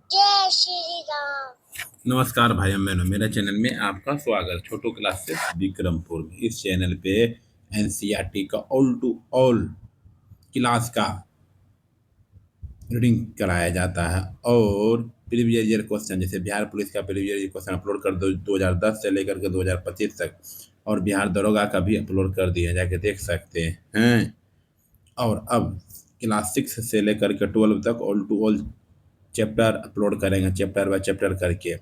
जय श्री राम। नमस्कार भाइयों बहनों, मेरे चैनल में आपका स्वागत। छोटू क्लासेस विक्रमपुर में इस चैनल पे एनसीईआरटी का ऑल टू ऑल क्लास का रीडिंग कराया जाता है और प्रीवियस ईयर क्वेश्चन जैसे बिहार पुलिस का प्रीवियस ईयर क्वेश्चन अपलोड कर दो 2010 से लेकर के 2025 तक, और बिहार दरोगा का भी अपलोड कर दिया, जाके देख सकते हैं। और अब क्लास 6 से लेकर के 12 तक all to all chapter upload करेंगे, चैप्टर बाय चैप्टर करके।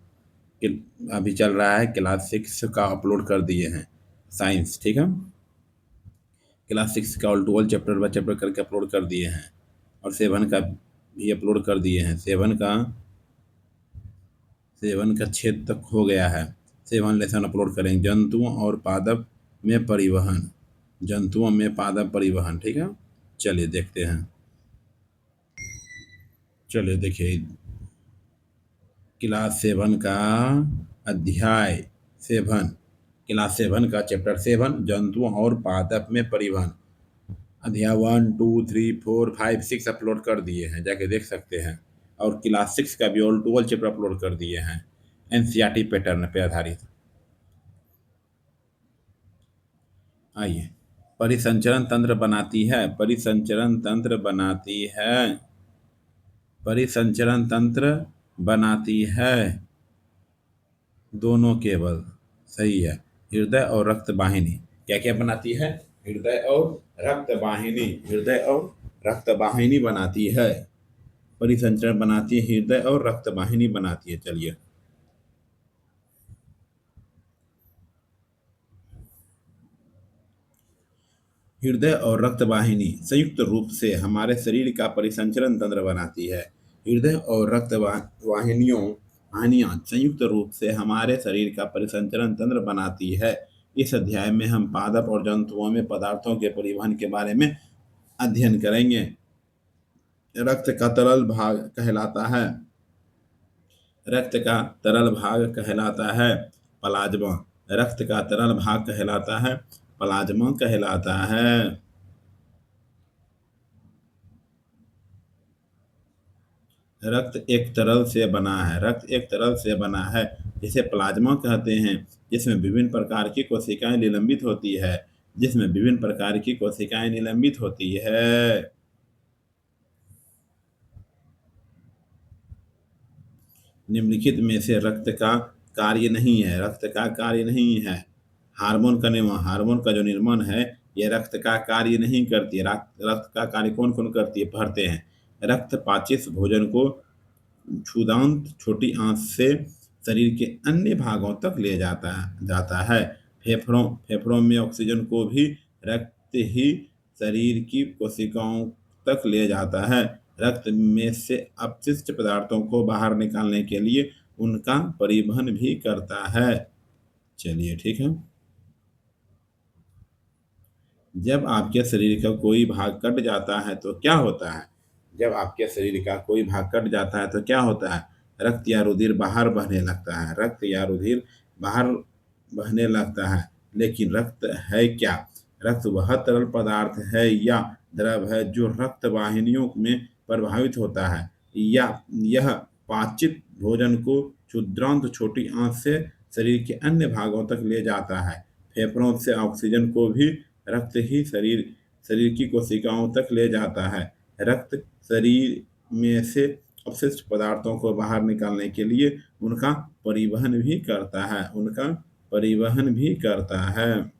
अभी चल रहा है क्लास 6 का अपलोड कर दिए हैं साइंस, ठीक है। क्लास 6 का all to all chapter by chapter करके अपलोड कर दिए हैं और 7 का भी अपलोड कर दिए हैं। 7 का 6 तक हो गया है। 7 लेसन अपलोड करेंगे, जंतुओं और पादप में परिवहन, जंतुओं में पादप परिवहन, ठीक है। चलिए देखते हैं, चलिए देखिए क्लास 7 का अध्याय 7, क्लास 7 का चैप्टर 7 जंतुओं और पादप में परिवहन, अध्याय 1 2 3 4 5 6 अपलोड कर दिए हैं, जाके देख सकते हैं। और क्लास 6 का भी all to all chapter upload कर दिए हैं एनसीईआरटी पैटर्न पे आधारित। आइए, परिसंचरण तंत्र बनाती है, परिसंचरण तंत्र बनाती है, परिसंचरण तंत्र बनाती है दोनों केवल, सही है। हृदय और रक्त वाहिनी क्या क्या बनाती है? हृदय और रक्त वाहिनी, हृदय और रक्त वाहिनी बनाती है। परिसंचरण बनाती है, हृदय और रक्त वाहिनी बनाती है। चलिए, हृदय और रक्त वाहिनी संयुक्त रूप से हमारे शरीर का परिसंचरण तंत्र बनाती है। हृदय और रक्त वाहिनियां संयुक्त रूप से हमारे शरीर का परिसंचरण तंत्र बनाती है। इस अध्याय में हम पादप और जंतुओं में पदार्थों के परिवहन के बारे में अध्ययन करेंगे। रक्त का तरल भाग कहलाता है, रक्त का तरल भाग कहलाता है प्लाज्मा, रक्त का तरल भाग कहलाता है प्लाज्मा कहलाता है। रक्त एक तरल से बना है, रक्त एक तरल से बना है जिसे प्लाज्मा कहते हैं, जिसमें विभिन्न प्रकार की कोशिकाएं निलंबित होती है, जिसमें विभिन्न प्रकार की कोशिकाएं निलंबित होती है। निम्नलिखित में से रक्त का कार्य नहीं है, रक्त का कार्य नहीं है। हार्मोन का निर्माण, हार्मोन का जो निर्माण है ये रक्त का कार्य नहीं करती है। रक्त का कार्य कौन कौन करती है, पढ़ते हैं। रक्त पाचित भोजन को क्षुदांत छोटी आंत से शरीर के अन्य भागों तक ले जाता है। फेफड़ों में ऑक्सीजन को भी रक्त ही शरीर की कोशिकाओं तक ले जाता है। रक्त में से अपशिष्ट पदार्थों को बाहर निकालने के लिए उनका परिवहन भी करता है। चलिए ठीक है। जब आपके शरीर का कोई भाग कट जाता है तो क्या होता है? जब आपके शरीर का कोई भाग कट जाता है तो क्या होता है? रक्त या रुधिर बाहर बहने लगता है, रक्त या रुधिर बाहर बहने लगता है। लेकिन रक्त है क्या? रक्त वह तरल पदार्थ है या द्रव है जो रक्त वाहिनियों में प्रभावित होता है, या यह पाचित भोजन को क्षुद्रांत छोटी आंत से शरीर के अन्य भागों तक ले जाता है। फेफड़ों से ऑक्सीजन को भी रक्त ही शरीर शरीर की कोशिकाओं तक ले जाता है। रक्त शरीर में से अपशिष्ट पदार्थों को बाहर निकालने के लिए उनका परिवहन भी करता है, उनका परिवहन भी करता है।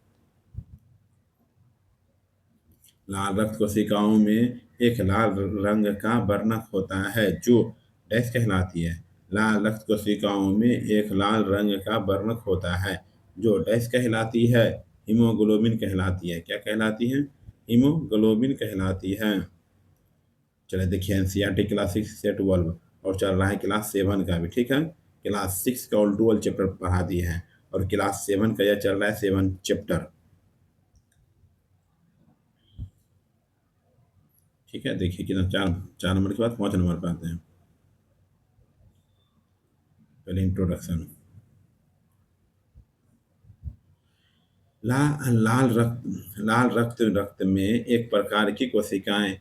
लाल रक्त कोशिकाओं में एक लाल रंग का वर्णक होता है जो डैश कहलाती है। लाल रक्त कोशिकाओं में एक लाल रंग का वर्णक होता है जो डैश कहलाती है, हीमोग्लोबिन कहलाती है। क्या कहलाती है? हीमोग्लोबिन कहलाती है। चलिए देखिए, एनसीईआरटी क्लास 6 से 12 और चल रहा है क्लास 7 का भी, ठीक है। क्लास 6 का ऑल टू ऑल चैप्टर पढ़ा दिए हैं और क्लास 7 का यह चल रहा है 7 चैप्टर, ठीक है। देखिए कितना, चार चार नंबर के बाद 5 नंबर पे आते हैं। पहले इंट्रोडक्शन। लाल रक्त में एक प्रकार की कोशिकाएं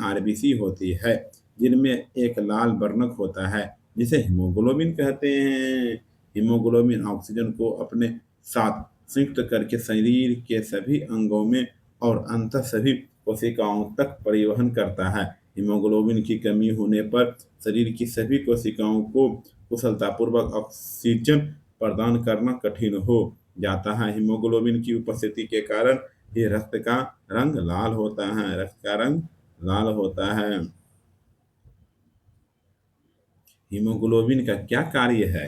आरबीसी होती है जिनमें एक लाल वर्णक होता है जिसे हीमोग्लोबिन कहते हैं। हीमोग्लोबिन ऑक्सीजन को अपने साथ संयुक्त करके शरीर के सभी अंगों में और अंततः सभी कोशिकाओं तक परिवहन करता है। हीमोग्लोबिन की कमी होने पर शरीर की सभी कोशिकाओं को कुशलतापूर्वक ऑक्सीजन प्रदान करना कठिन हो जाता है। हीमोग्लोबिन की उपस्थिति के कारण ये रक्त का रंग लाल होता है। रक्त का रंग लाल होता है। हीमोग्लोबिन का क्या कार्य है?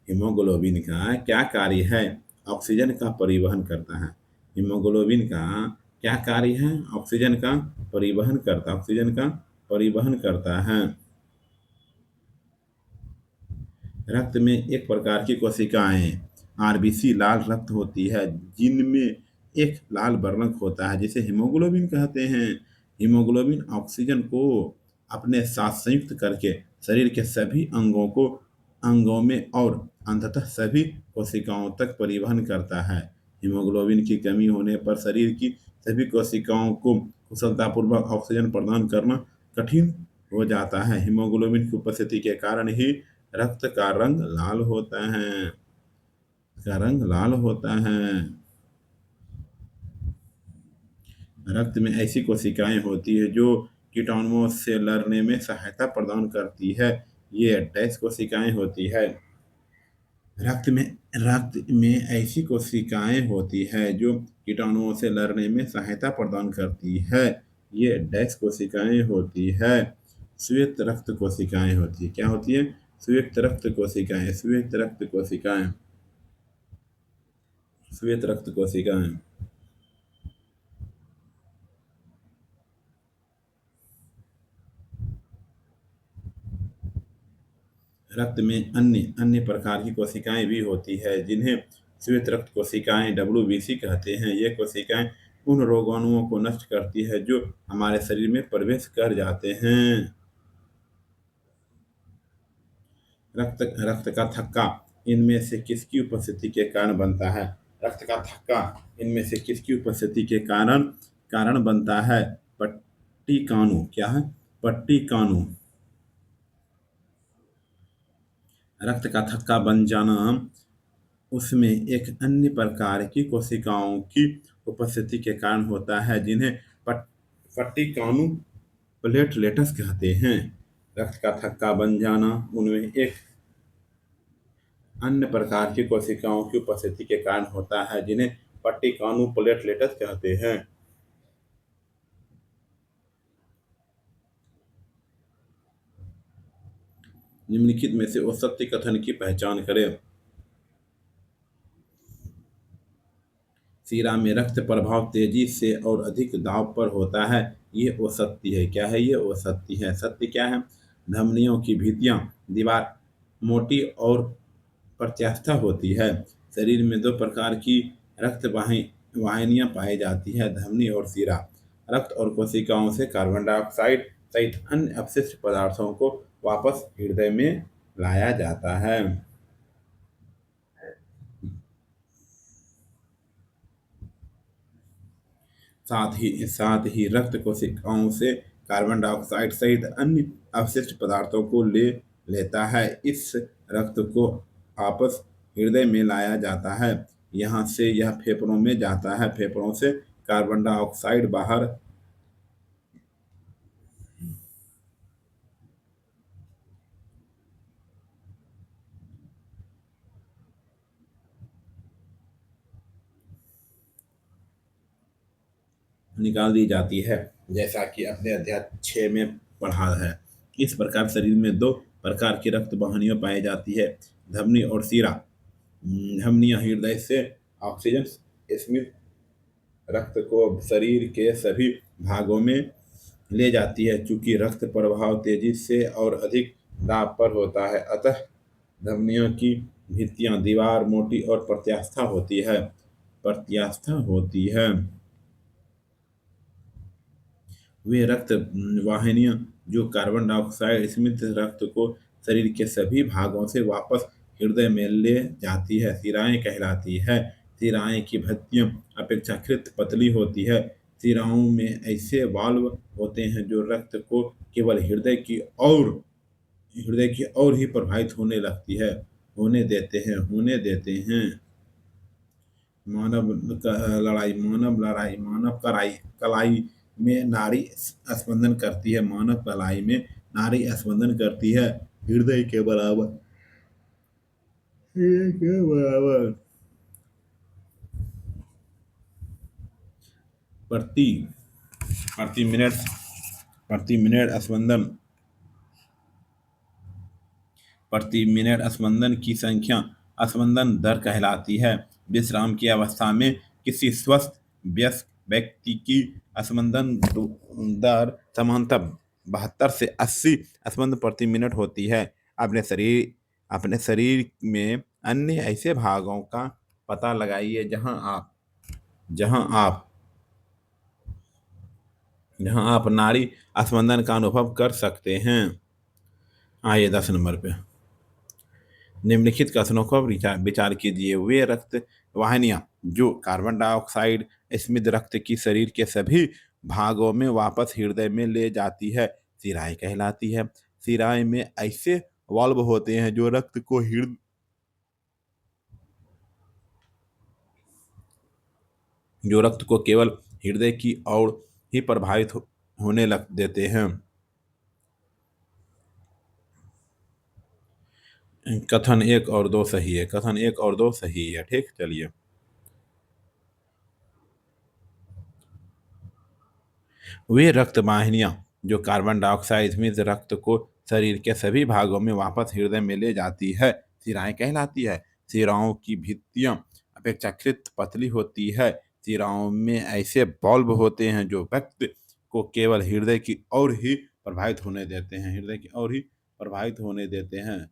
हीमोग्लोबिन का क्या कार्य है? ऑक्सीजन का परिवहन करता है। हीमोग्लोबिन का क्या कार्य है? ऑक्सीजन का परिवहन करता है। रक्त में एक प्रकार की कोशिकाएं आरबीसी लाल रक्त होती है जिनमें एक लाल वर्णक होता है जिसे हीमोग्लोबिन कहते हैं। हीमोग्लोबिन ऑक्सीजन को अपने साथ संयुक्त करके शरीर के सभी अंगों में और अंततः सभी कोशिकाओं तक परिवहन करता है। हीमोग्लोबिन की कमी होने पर शरीर की सभी कोशिकाओं को कुशलतापूर्वक ऑक्सीजन प्रदान करना कठिन हो जाता है। हीमोग्लोबिन की उपस्थिति के कारण ही रक्त का रंग लाल होता है। का रंग लाल होता है। रक्त में ऐसी कोशिकाएं होती है जो कीटाणुओं से लड़ने में सहायता प्रदान करती है। ये डैश कोशिकाएं होती है। रक्त में ऐसी कोशिकाएं होती है जो कीटाणुओं से लड़ने में सहायता प्रदान करती है। ये डैश कोशिकाएं होती है। श्वेत रक्त कोशिकाएं होती है। क्या होती है? श्वेत रक्त कोशिकाएं। श्वेत रक्त कोशिकाएं रक्त में अन्य अन्य प्रकार की कोशिकाएं भी होती है जिन्हें श्वेत रक्त कोशिकाएं WBC कहते हैं। ये कोशिकाएं उन रोगाणुओं को नष्ट करती है जो हमारे शरीर में प्रवेश कर जाते हैं। रक्त का थक्का इनमें से किसकी उपस्थिति के कारण बनता है? रक्त का थक्का इनमें से किसकी उपस्थिति के कारण बनता है? पट्टिकानु। क्या है? पट्टिकानु। रक्त का थक्का बन जाना उसमें एक अन्य प्रकार की कोशिकाओं की उपस्थिति के कारण होता है जिन्हें पट्टिकानु प्लेटलेट्स कहते हैं। रक्त का थक्का बन जाना उनमें एक अन्य प्रकार की कोशिकाओं की उपस्थिति के कारण होता है जिन्हें पट्टिकानु प्लेटलेट्स कहते हैं। निम्नलिखित में से औसत्य कथन की पहचान करें। सीरा में रक्त प्रवाह तेजी से और अधिक दाब पर होता है। ये औसत्य है। क्या है? ये औसत्य है। सत्य क्या है? धमनियों की भित्तियां दीवार मोटी और प्रत्यास्थ होती है। शरीर में दो प्रकार की रक्त वाहिनियां पाई जाती है, धमनी और सीरा। रक्त और कोशिकाओं से कार्बन डाइऑक्साइड सहित अन्य अपशिष्ट पदार्थों को वापस हृदय में लाया जाता है। साथ ही रक्त कोशिकाओं से कार्बन डाइऑक्साइड सहित अन्य अवशिष्ट पदार्थों को ले लेता है। इस रक्त को वापस हृदय में लाया जाता है। यहाँ से यह फेफड़ों में जाता है। फेफड़ों से कार्बन डाइऑक्साइड बाहर निकाल दी जाती है, जैसा कि अपने अध्याय 6 में पढ़ा है। इस प्रकार शरीर में दो प्रकार की रक्त वाहिनियां पाई जाती है, धमनी और सीरा। धमनियां हृदय से ऑक्सीजन स्मित रक्त को शरीर के सभी भागों में ले जाती है। चूंकि रक्त प्रवाह तेजी से और अधिक दाब पर होता है, अतः धमनियों की भित्तियां दीवार मोटी और प्रत्यास्थ होती है। वे रक्त वाहिनियां जो कार्बन डाइऑक्साइड स्मित रक्त को शरीर के सभी भागों से वापस हृदय में ले जाती है, सिराएं कहलाती है। सिराएं की भित्तियां अपेक्षाकृत पतली होती है। सिराओं में ऐसे वाल्व होते हैं जो रक्त को केवल हृदय की ओर ही प्रवाहित होने देते हैं। मानव कलाई में नाड़ी स्पंदन करती है। मानव कलाई में नाड़ी स्पंदन करती है, हृदय के बराबर। हृदय के बराबर प्रति प्रति मिनट प्रति मिनट स्पंदन प्रति मिनट स्पंदन की संख्या स्पंदन दर कहलाती है। विश्राम की अवस्था में किसी स्वस्थ वयस्क व्यक्ति की स्पंदन दर सामान्यतः 72 से 80 स्पंदन प्रति मिनट होती है। अपने शरीर में अन्य ऐसे भागों का पता लगाइए जहां आप जहां आप नाड़ी स्पंदन का अनुभव कर सकते हैं। आइए 10 नंबर पे निम्नलिखित कथनों पर विचार कीजिए। वे रक्त वाहिनियां जो कार्बन डाइऑक्साइड स्मित रक्त की शरीर के सभी भागों में वापस हृदय में ले जाती है, सिराएं कहलाती है। सिराएं में ऐसे वाल्व होते हैं जो रक्त को केवल हृदय की ओर ही प्रवाहित होने लग देते हैं। कथन एक और दो सही है। ठीक, चलिए। वे रक्त वाहिनियां जो कार्बन डाइऑक्साइड स्मित रक्त को शरीर के सभी भागों में वापस हृदय में ले जाती है, सिराएं कहलाती है। सिराओं की भित्तियां अपेक्षाकृत पतली होती है। सिराओं में ऐसे बल्ब होते हैं जो रक्त को केवल हृदय की ओर ही प्रवाहित होने देते हैं।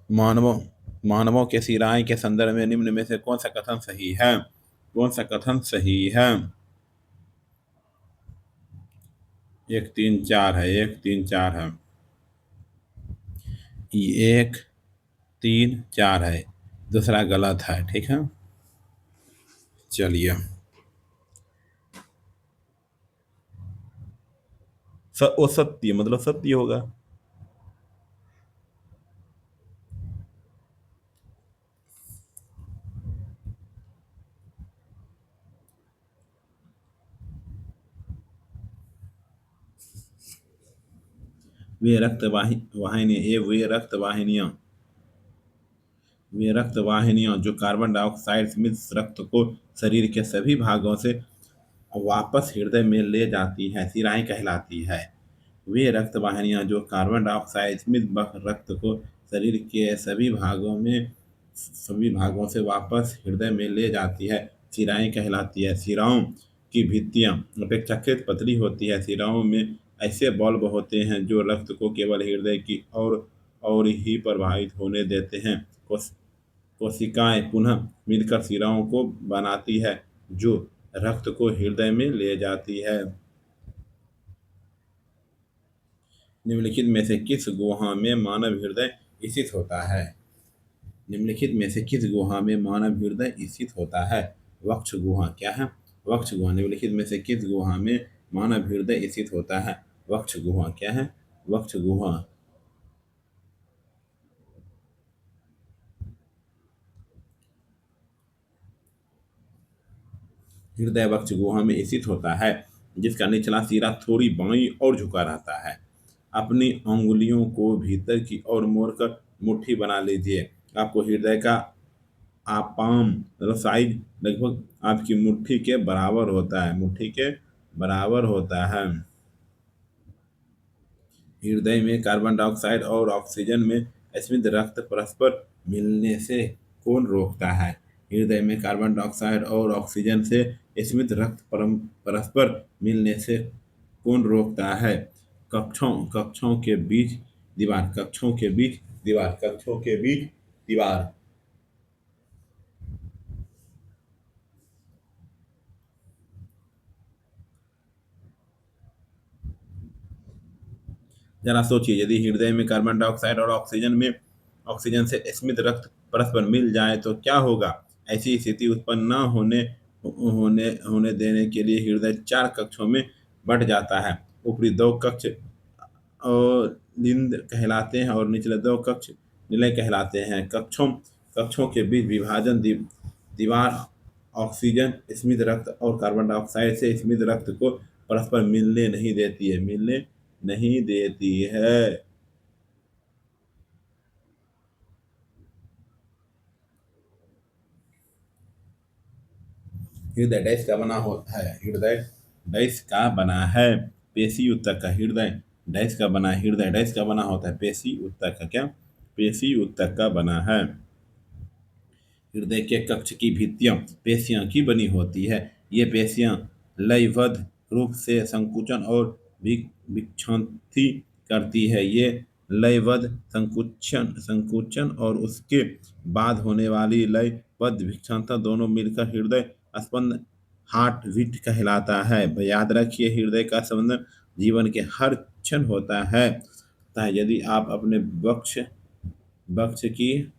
मानवों मानवों के सिराएं के संदर्भ में निम्न में से कौन सा कथन सही है? एक तीन चार है। एक तीन चार है, दूसरा गलत है। ठीक है, चलिए। वो सत्य मतलब सत्य होगा। वे रक्त वाहिनियां जो कार्बन डाइऑक्साइड मिश्र रक्त को शरीर के सभी भागों से वापस हृदय में ले जाती है, सिराएं कहलाती है। वे रक्त वाहिनियां जो कार्बन डाइऑक्साइड मिश्र रक्त को शरीर के सभी भागों से वापस हृदय में ले जाती है, सिराएं कहलाती है। सिराओं की भित्तियां अपेक्षाकृत पतली होती है। सिराओं में ऐसे बल्ब होते हैं जो रक्त को केवल हृदय की और ही प्रवाहित होने देते हैं। कोशिकाएं पुनः मिलकर सिराओं को बनाती है जो रक्त को हृदय में ले जाती है। निम्नलिखित में से किस गुहा में मानव हृदय स्थित होता है? वक्ष गुहा क्या है? वक्ष गुहा। निम्नलिखित में से किस गुहा में मानव हृदय स्थित होता है? वक्ष गुहा क्या है? वक्ष गुहा। हृदय वक्ष गुहा में स्थित होता है, जिसका निचला सिरा थोड़ी बाईं ओर झुका रहता है। अपनी अंगुलियों को भीतर की ओर मोड़कर मुट्ठी बना लीजिए। आपको हृदय का आपाम मतलब साइज लगभग आपकी मुट्ठी के बराबर होता है। हृदय में कार्बन डाइऑक्साइड और ऑक्सीजन में स्मित रक्त परस्पर मिलने से कौन रोकता है? हृदय में कार्बन डाइऑक्साइड और ऑक्सीजन से स्मित रक्त परस्पर मिलने से कौन रोकता है? कक्षों के बीच दीवार। जरा सोचिए, यदि हृदय में कार्बन डाइऑक्साइड और ऑक्सीजन से स्मित रक्त परस्पर मिल जाए तो क्या होगा? ऐसी स्थिति उत्पन्न न होने देने के लिए हृदय 4 कक्षों में बँट जाता है। ऊपरी 2 कक्ष लिंद कहलाते हैं और निचले 2 कक्ष निलय कहलाते हैं। कक्षों के बीच विभाजन दीवार ऑक्सीजन स्मित रक्त और कार्बन डाइऑक्साइड से स्मित रक्त को परस्पर मिलने नहीं देती है। हृदय डैश का बना होता है। हृदय डैश का बना है। पेशी ऊतक का हृदय डैश का बना है। हृदय डैश का बना होता है। पेशी ऊतक का क्या? पेशी ऊतक का बना है। हृदय के कक्ष की भित्तियां पेशियां की बनी होती है। ये पेशियां लयबद्ध रूप से संकुचन और विक्षांति करती है। ये लयबद्ध संकुचन और उसके बाद होने वाली लयबद्ध विक्षांतता दोनों मिलकर हृदय स्पंदन हार्ट बीट कहलाता है। याद रखिए, हृदय का स्पंदन जीवन के हर क्षण होता है। यदि आप अपने वक्ष वक्ष की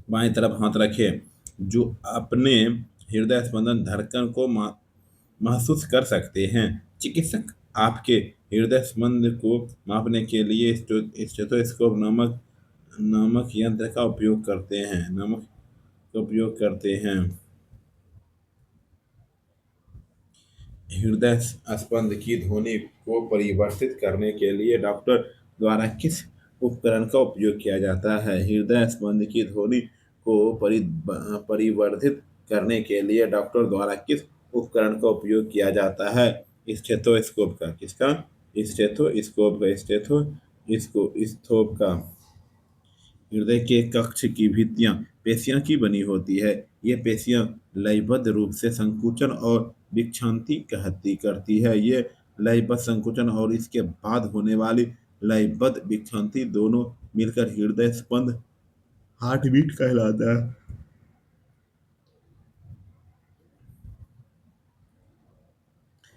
बाएं तरफ हाथ रखें, जो अपने हृदय स्पंदन धड़कन को महसूस कर सकते हैं। चिकित्सक आपके हृदय स्पंदन को मापने के लिए स्टेथोस्कोप नामक नामक यंत्र का उपयोग करते हैं। नमक का उपयोग करते हैं। हृदय स्पंद की ध्वनि को परिवर्तित करने के लिए डॉक्टर द्वारा किस उपकरण का उपयोग किया जाता है? हृदय स्पंद की ध्वनि को परिवर्धित करने के लिए डॉक्टर द्वारा किस उपकरण का उपयोग किया जाता है? स्टेथोस्कोप का। किसका? स्टेथोस्कोप का। स्टेथोस्कोप का। हृदय के कक्ष की भित्तियां पेशियां की बनी होती है। ये पेशियां लयबद्ध रूप से संकुचन और विक्षांति कहती करती है। ये लयबद्ध संकुचन और इसके बाद होने वाली लयबद्ध विक्षांति दोनों मिलकर हृदय स्पंद हार्ट बीट कहलाता है।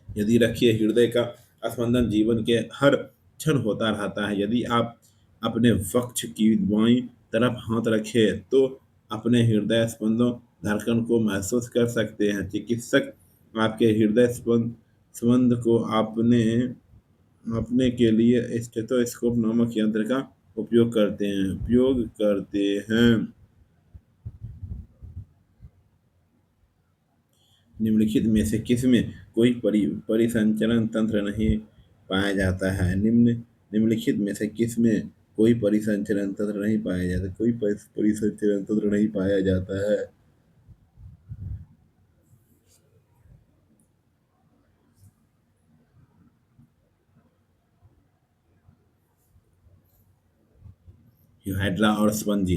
यदि रखिए, हृदय का स्पंदन जीवन के हर क्षण होता रहता है। यदि आप अपने वक्ष की बाईं तरफ हाथ रखें तो अपने हृदय स्पंदों धड़कन को महसूस कर सकते हैं। चिकित्सक आपके हृदय स्पंद को आपने अपने के लिए स्टेथोस्कोप नामक यंत्र का उपयोग करते हैं। निम्नलिखित में से किसमें कोई परिसंचरण तंत्र नहीं पाया जाता है? निम्नलिखित में से किसमें कोई परिसंचरण तंत्र नहीं पाया जाता? कोई परिसंचरण तंत्र नहीं पाया जाता है। हाइड्रा और स्पंजी।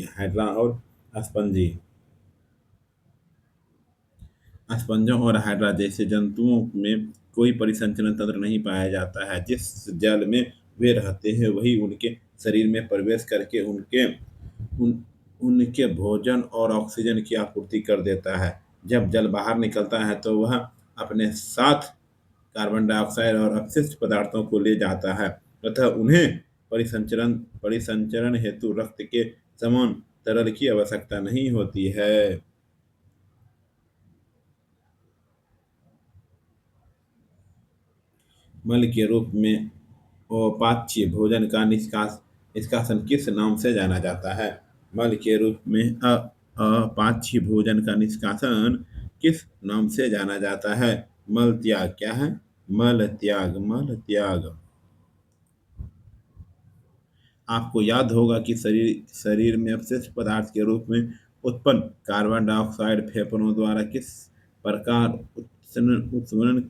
स्पंजों और हाइड्रा जैसे जंतुओं में कोई परिसंचरण तंत्र नहीं पाया जाता है। जिस जल में वे रहते हैं वही उनके शरीर में प्रवेश करके उनके भोजन और ऑक्सीजन की आपूर्ति कर देता है। जब जल बाहर निकलता है तो वह अपने साथ कार्बन डाइऑक्साइड और अपशिष्ट पदार्थों को ले जाता है तथा उन्हें परिसंचरण हेतु रक्त के समान तरल की आवश्यकता नहीं होती है। मल के रूप में अपाच्य भोजन का निष्कासन किस नाम से जाना जाता है? मल के रूप में अपाच्य भोजन का निष्कासन किस नाम से जाना जाता है? मल त्याग। क्या है? मल त्याग। आपको याद होगा कि शरीर में अपशिष्ट पदार्थ के रूप में उत्पन्न कार्बन डाइऑक्साइड फेफड़ों द्वारा किस प्रकार उत्सर्जन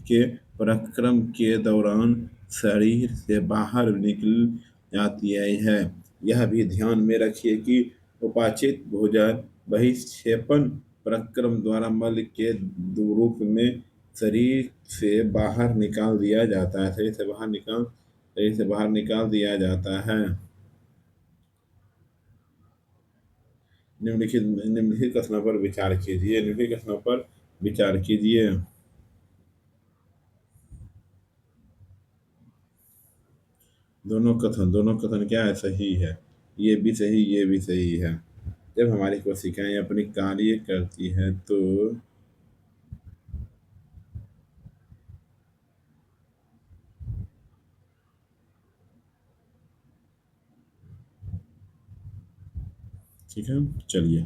के प्रक्रम के दौरान शरीर से बाहर निकल जाती है। यह भी ध्यान में रखिए कि उपाचित भोजन बहिक्षेपण प्रक्रम द्वारा मल के रूप में शरीर से बाहर निकाल दिया जाता है। शरीर से बाहर निकाल दिया जाता है। निम्नलिखित कथनों पर विचार कीजिए। निम्नलिखित कथनों पर विचार कीजिए। दोनों कथन क्या है, सही है। ये भी सही, ये भी सही है। जब हमारी कोशिकाएं अपनी कार्य करती हैं तो ठीक है, चलिए।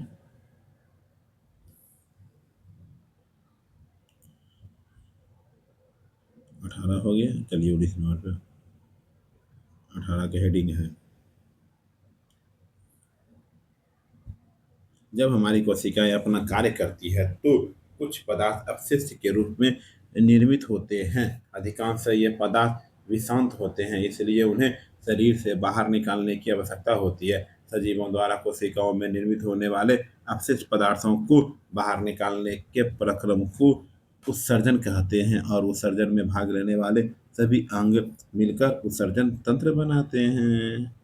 18 हो गया, चलिए 19 नंबर पे 18 के हेडिंग है। जब हमारी कोशिकाएं अपना कार्य करती है तो कुछ पदार्थ अपशिष्ट के रूप में निर्मित होते हैं। अधिकांश ये पदार्थ विषाक्त होते हैं, इसलिए उन्हें शरीर से बाहर निकालने की आवश्यकता होती है। सजीवों द्वारा कोशिकाओं में निर्मित होने वाले अपशिष्ट पदार्थों को बाहर निकालने के प्रक्रम को उत्सर्जन कहते हैं, और उत्सर्जन में भाग लेने वाले सभी अंग मिलकर उत्सर्जन तंत्र बनाते हैं।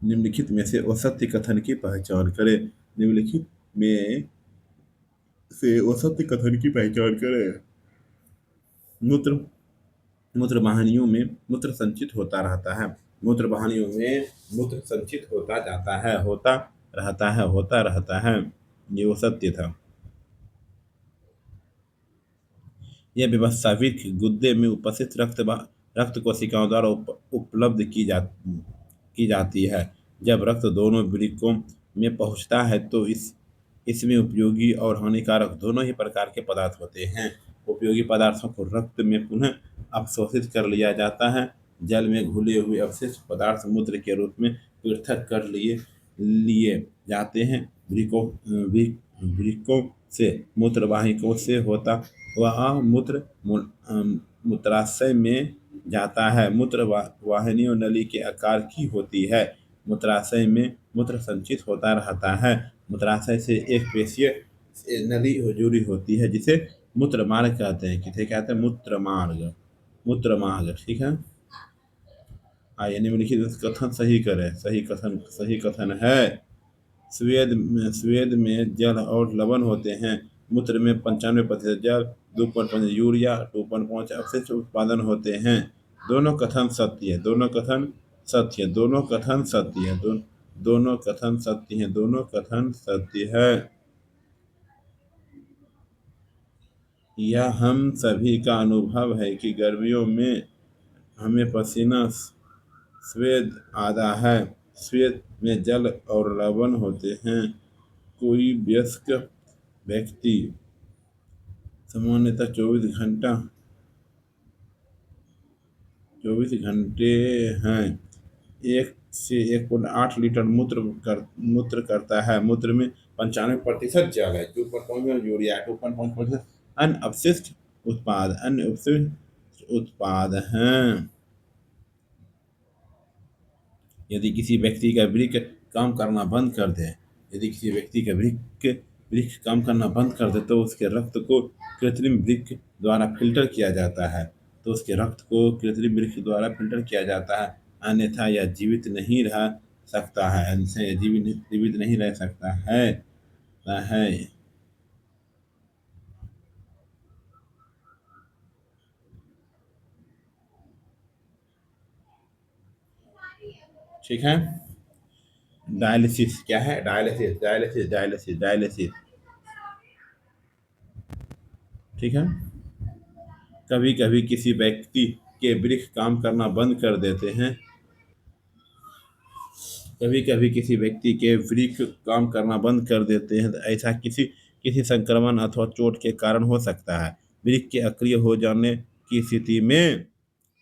निम्नलिखित में से असत्य कथन की पहचान करें। निम्नलिखित में से असत्य कथन की पहचान करें। मूत्र मूत्र वाहिनियों में मूत्र संचित होता रहता है। मूत्र वाहिनियों में मूत्र संचित होता जाता है, होता रहता है। ये वो सत्य था। यह व्यवस्था वृक्क गुर्दे में उपस्थित रक्त कोशिकाओं द्वारा उपलब्ध की जाती है। जब रक्त दोनों वृक्कों में पहुंचता है तो इसमें उपयोगी और हानिकारक दोनों ही प्रकार के पदार्थ होते हैं। उपयोगी पदार्थों को रक्त में पुनः अवशोषित कर लिया जाता है। जल में घुले हुए अवशिष्ट पदार्थ मूत्र के रूप में पृथक कर लिए लिए जाते हैं। वृक्कों से मूत्रवाहिकों से होता वह मूत्राशय में जाता है। मूत्र वाहिनियों नली के आकार की होती है। मूत्राशय में मूत्र संचित होता रहता है। मूत्राशय से एक पेशीय नली जुड़ी होती है जिसे मूत्रमार्ग कहते हैं। किसे कहते हैं? मूत्रमार्ग। मूत्रमार्ग, ठीक है। आइए निम्नलिखित कथन सही करें। सही कथन है। स्वेद में जल और लवण होते हैं। मूत्र में 95% जल, 2.5 यूरिया, 2.5 अपशिष्ट उत्पादन होते हैं। दोनों कथन सत्य है। दोनों कथन सत्य है। दोनों कथन सत्य है। दोनों कथन सत्य है। दोनों कथन सत्य है। यह हम सभी का अनुभव है कि गर्मियों में हमें पसीना स्वेद आता है। स्वेद में जल और लवण होते हैं। कोई वयस्क व्यक्ति सामान्यतः 24 घंटे हैं 1 से 1.8 लीटर मूत्र करता है। मूत्र में 95% जल है, 2.5 यूरिया, 2.5% अन्य अपशिष्ट उत्पाद हैं। यदि किसी व्यक्ति का वृक्क काम करना बंद कर दे यदि किसी व्यक्ति का वृक्क काम करना बंद कर दे तो उसके रक्त को कृत्रिम वृक्क द्वारा फिल्टर किया जाता है। अन्यथा यह जीवित नहीं रह सकता है। जीवित नहीं रह सकता है। ठीक है। डायलिसिस क्या है? डायलिसिस। ठीक है। कभी कभी किसी व्यक्ति के वृक्क काम करना बंद कर देते हैं। कभी कभी किसी व्यक्ति के वृक्क काम करना बंद कर देते हैं तो ऐसा किसी संक्रमण अथवा चोट के कारण हो सकता है। वृक्क के अक्रिय हो जाने की स्थिति में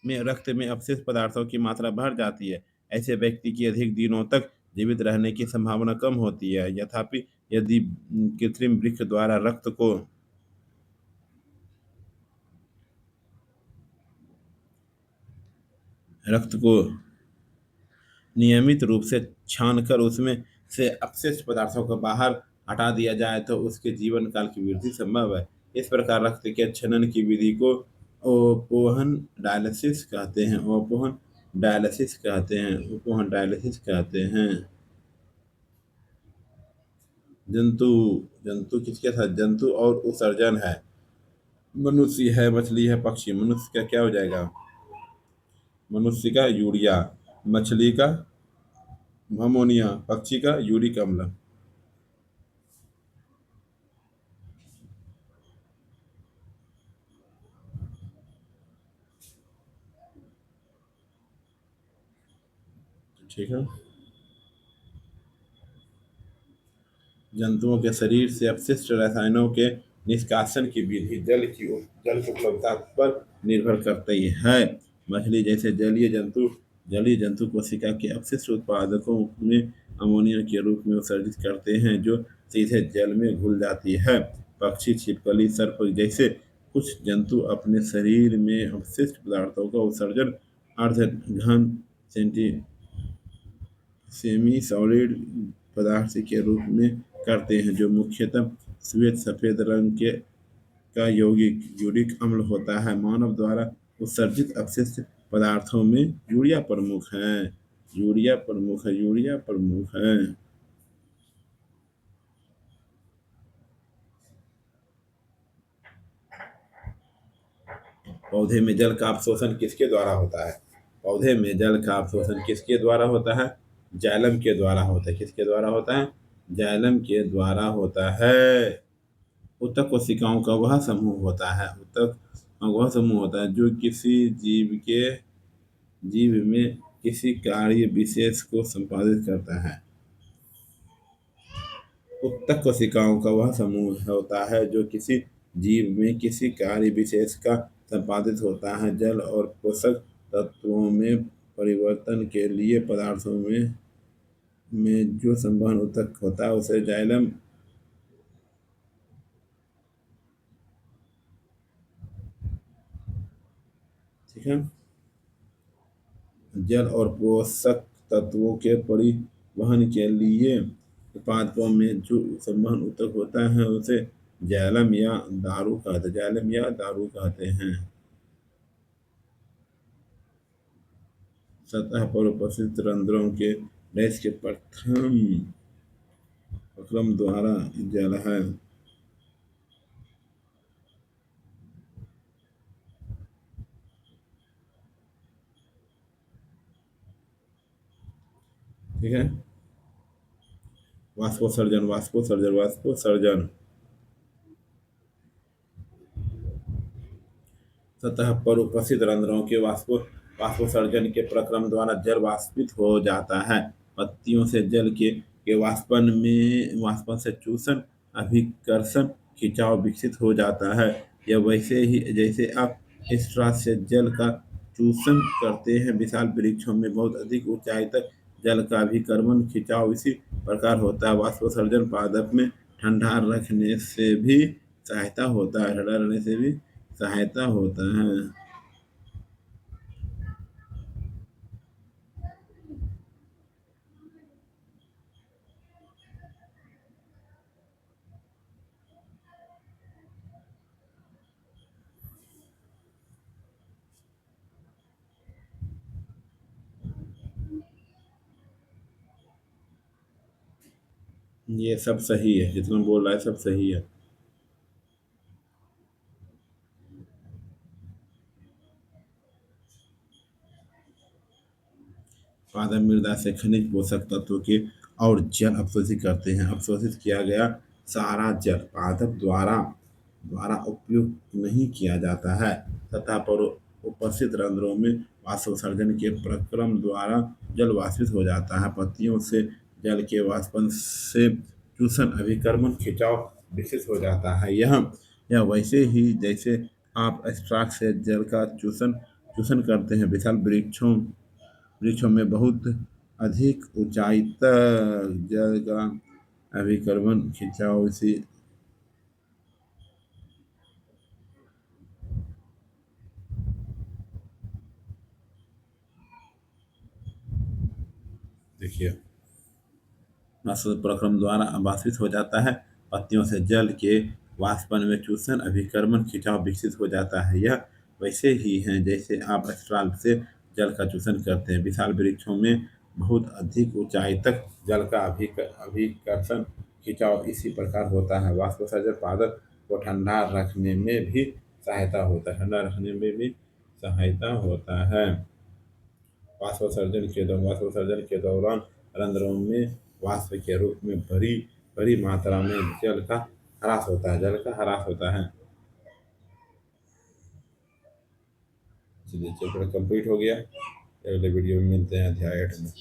रक्त में अपशिष्ट पदार्थों की मात्रा बढ़ जाती है। ऐसे व्यक्ति की अधिक दिनों तक जीवित रहने की संभावना कम होती है। यद्यपि यदि कृत्रिम वृक्क द्वारा रक्त को नियमित रूप से छानकर उसमें से अपशिष्ट पदार्थों को बाहर हटा दिया जाए तो उसके जीवन काल की वृद्धि संभव है। इस प्रकार रक्त के छनन की विधि को ओपोहन डायलिसिस कहते हैं। ओपोहन डायलिसिस कहते हैं। जंतु, जंतु किसके साथ, जंतु और उत्सर्जन है। मनुष्य है, मछली है, पक्षी। मनुष्य का क्या हो जाएगा, मनुष्य का यूरिया, मछली का अमोनिया, पक्षी का यूरिक अम्ल। ठीक है। जंतुओं के शरीर से अपशिष्ट रसायनों के निष्कासन की विधि जल की उपलब्धता पर निर्भर करती है। मछली जैसे जलीय जंतु कोशिका के अपशिष्ट उत्पादकों में अमोनिया के रूप में उत्सर्जित करते हैं, जो सीधे जल में घुल जाती है। पक्षी, छिपकली, सर्प जैसे कुछ जंतु अपने शरीर में अपशिष्ट पदार्थों का उत्सर्जन अर्ध घन सेंटी सेमी सॉलिड पदार्थ के रूप में करते हैं, जो मुख्यतः श्वेत सफेद रंग के का यौगिक यूरिक अम्ल होता है। मानव द्वारा उत्सर्जित अपशिष्ट पदार्थों में यूरिया प्रमुख है। यूरिया प्रमुख है। पौधे में जल का अवशोषण किसके द्वारा होता है, पौधे में जल का अवशोषण किसके द्वारा होता है, जाइलम के द्वारा होता है। किसके द्वारा होता है, जाइलम के द्वारा होता है। ऊतक कोशिकाओं का वह समूह होता है, ऊतक वह समूह होता है जो किसी जीव में किसी कार्य विशेष को संपादित करता है। ऊतक कोशिकाओं का वह समूह होता है जो किसी जीव में किसी कार्य विशेष का संपादित होता है। जल और पोषक तत्वों में परिवर्तन के लिए पदार्थों में जो संवहन ऊतक होता है उसे जाइलम। ठीक है। जल और पोषक तत्वों के परिवहन के लिए उत्पादों में जो संवहन ऊतक होता है उसे जाइलम या दारू कहते हैं। सतह पर उपस्थित रंध्रों के डैश के प्रथम क्रम द्वारा जल है। ठीक है। वाष्पोत्सर्जन सतह पर उपस्थित रंध्रों के वाष्पोत्सर्जन के प्रक्रम द्वारा जल वाष्पित हो जाता है। पत्तियों से जल के वाष्पन से चूषण, अभिकर्षण, खिंचाव विकसित हो जाता है। यह वैसे ही जैसे आप स्ट्रा से जल का चूषण करते हैं। विशाल वृक्षों में बहुत अधिक ऊंचाई तक जल का अभिकर्मण, खिंचाव इसी प्रकार होता है। वाष्पोत्सर्जन पादप में ठंडा रखने से भी सहायता होता है, ठंडा रहने से भी सहायता होता है। ये सब सही है, जितना बोल रहा है सब सही है। पादप मृदा से खनिज पोषक तत्व के और जल अवशोषित करते हैं। अवशोषित किया गया सारा जल पादप द्वारा उपयोग नहीं किया जाता है। सतह पर उपस्थित रंध्रों में वाष्पोत्सर्जन के प्रक्रम द्वारा जल वाष्पित हो जाता है। पत्तियों से जल के वाष्पन से चूषण, अभिकर्मण, खिंचाव विकसित हो जाता है। यह वैसे ही जैसे आप स्ट्राक से जल का चूषण चूषण करते हैं। विशाल वृक्षों में बहुत अधिक ऊंचाई तक जल का अभिकर्मण, खिंचाव इसी। देखिए, प्रक्रम द्वारा वाष्पित हो जाता है। पत्तियों से जल के वाष्पन में चूषण, अभिकर्मण, खिंचाव विकसित हो जाता है। यह वैसे ही है जैसे आप स्ट्राल से जल का चूषण करते हैं। विशाल वृक्षों में बहुत अधिक ऊंचाई तक जल का अभिकर्षण, खिंचाव इसी प्रकार होता है। वाष्पोत्सर्जन पादप को ठंडा रखने में भी सहायता होता है, ठंडा रखने में भी सहायता होता है। वाष्पोत्सर्जन के दौरान रंध्रों में वाष्प के रूप में बड़ी बड़ी मात्रा में जल का ह्रास होता है, जल का ह्रास होता है। चलिए चैप्टर कंप्लीट हो गया। अगले वीडियो में मिलते हैं अध्याय 8 में।